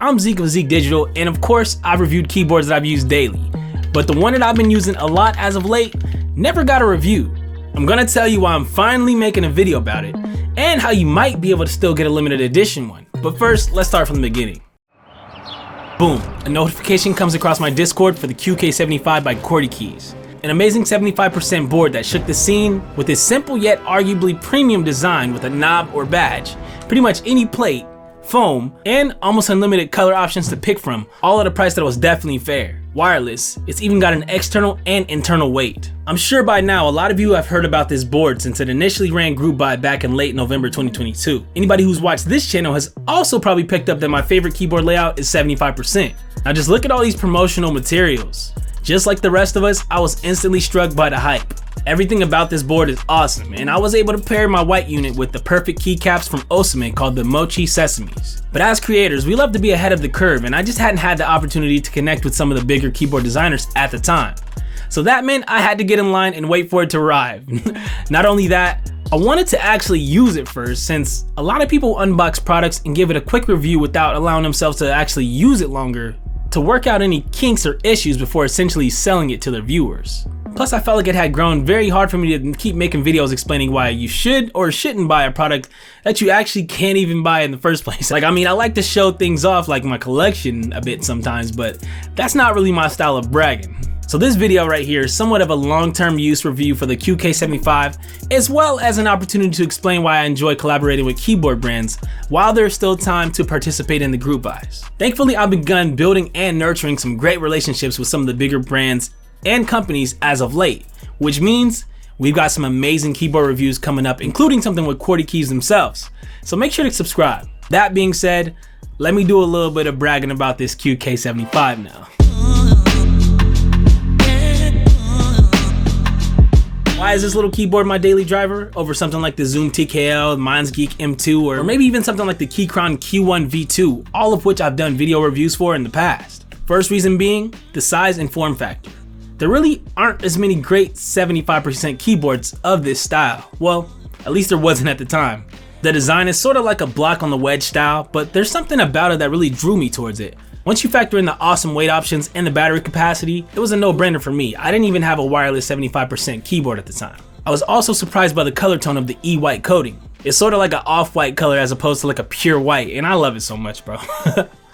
I'm Zeke of Zeke Digital, and of course, I've reviewed keyboards that I've used daily. But the one that I've been using a lot as of late never got a review. I'm gonna tell you why I'm finally making a video about it, and how you might be able to still get a limited edition one. But first, let's start from the beginning. Boom, a notification comes across my Discord for the QK75 by QwertyKeys. An amazing 75% board that shook the scene with its simple yet arguably premium design with a knob or badge, pretty much any plate, foam, and almost unlimited color options to pick from, all at a price that was definitely fair. Wireless, it's even got an external and internal weight. I'm sure by now a lot of you have heard about this board since it initially ran group buy back in late November 2022. Anybody who's watched this channel has also probably picked up that my favorite keyboard layout is 75%. Now just look at all these promotional materials. Just like the rest of us, I was instantly struck by the hype. Everything about this board is awesome, and I was able to pair my white unit with the perfect keycaps from Osume called the Mochi Sesames. But as creators, we love to be ahead of the curve, and I just hadn't had the opportunity to connect with some of the bigger keyboard designers at the time. So that meant I had to get in line and wait for it to arrive. Not only that, I wanted to actually use it first, since a lot of people unbox products and give it a quick review without allowing themselves to actually use it longer to work out any kinks or issues before essentially selling it to their viewers. Plus, I felt like it had grown very hard for me to keep making videos explaining why you should or shouldn't buy a product that you actually can't even buy in the first place. I like to show things off like my collection a bit sometimes, but that's not really my style of bragging. So this video right here is somewhat of a long-term use review for the QK75, as well as an opportunity to explain why I enjoy collaborating with keyboard brands while there's still time to participate in the group buys. Thankfully, I've begun building and nurturing some great relationships with some of the bigger brands and companies as of late, which means we've got some amazing keyboard reviews coming up, including something with QwertyKeys themselves. So make sure to subscribe. That being said, let me do a little bit of bragging about this QK75 now. Why is this little keyboard my daily driver over something like the Zoom TKL, Monsgeek M2, or maybe even something like the Keychron Q1 V2, all of which I've done video reviews for in the past? First reason being the size and form factor. There really aren't as many great 75% keyboards of this style. Well, at least there wasn't at the time. The design is sort of like a block on the wedge style, but there's something about it that really drew me towards it. Once you factor in the awesome weight options and the battery capacity, it was a no-brainer for me. I didn't even have a wireless 75% keyboard at the time. I was also surprised by the color tone of the E-white coating. It's sort of like an off-white color as opposed to like a pure white, and I love it so much, bro.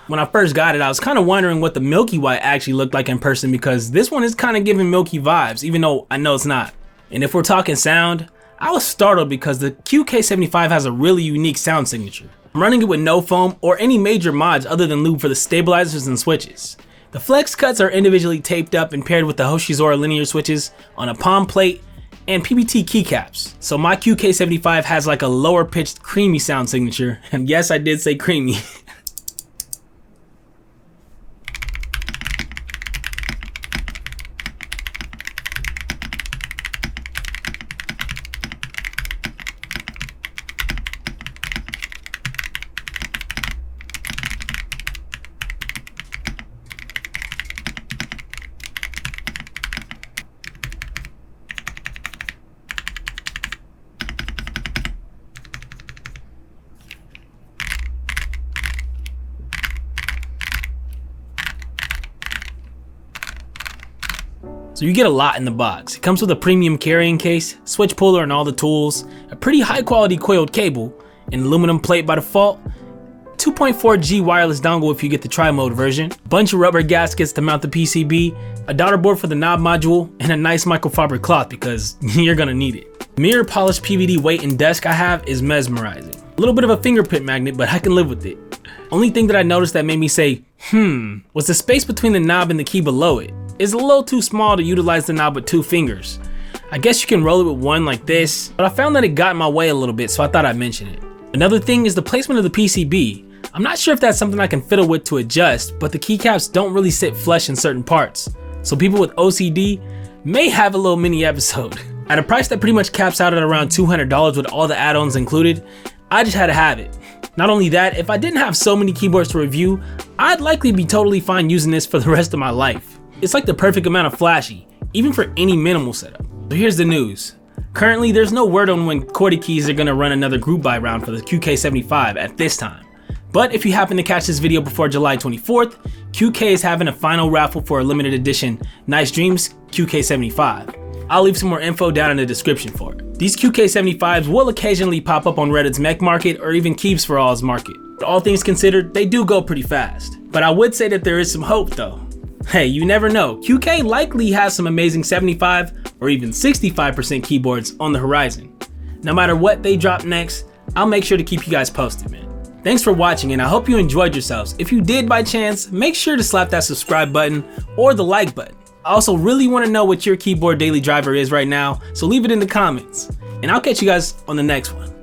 When I first got it, I was kind of wondering what the milky white actually looked like in person, because this one is kind of giving milky vibes, even though I know it's not. And if we're talking sound, I was startled because the QK75 has a really unique sound signature. I'm running it with no foam or any major mods other than lube for the stabilizers and switches. The flex cuts are individually taped up and paired with the Hoshizora linear switches on a POM Plate and PBT keycaps. So my QK75 has like a lower pitched creamy sound signature, and yes, I did say creamy. So you get a lot in the box. It comes with a premium carrying case, switch puller and all the tools, a pretty high quality coiled cable, an aluminum plate by default, 2.4G wireless dongle if you get the tri-mode version, a bunch of rubber gaskets to mount the PCB, a daughter board for the knob module, and a nice microfiber cloth because you're gonna need it. Mirror polished PVD weight and desk I have is mesmerizing. A little bit of a fingerprint magnet, but I can live with it. Only thing that I noticed that made me say, was the space between the knob and the key below it. It's a little too small to utilize the knob with 2 fingers. I guess you can roll it with one like this, but I found that it got in my way a little bit, so I thought I'd mention it. Another thing is the placement of the PCB. I'm not sure if that's something I can fiddle with to adjust, but the keycaps don't really sit flush in certain parts. So people with OCD may have a little mini episode. At a price that pretty much caps out at around $200 with all the add-ons included, I just had to have it. Not only that, if I didn't have so many keyboards to review, I'd likely be totally fine using this for the rest of my life. It's like the perfect amount of flashy, even for any minimal setup. So here's the news. Currently, there's no word on when QwertyKeys are gonna run another group buy round for the QK75 at this time. But if you happen to catch this video before July 24th, QK is having a final raffle for a limited edition Nice Dreams QK75. I'll leave some more info down in the description for it. These QK75's will occasionally pop up on Reddit's mech market or even Keeps for All's market. All things considered, they do go pretty fast. But I would say that there is some hope though. Hey, you never know, QK likely has some amazing 75 or even 65% keyboards on the horizon. No matter what they drop next, I'll make sure to keep you guys posted, man. Thanks for watching, and I hope you enjoyed yourselves. If you did by chance, make sure to slap that subscribe button or the like button. I also really want to know what your keyboard daily driver is right now, so leave it in the comments. And I'll catch you guys on the next one.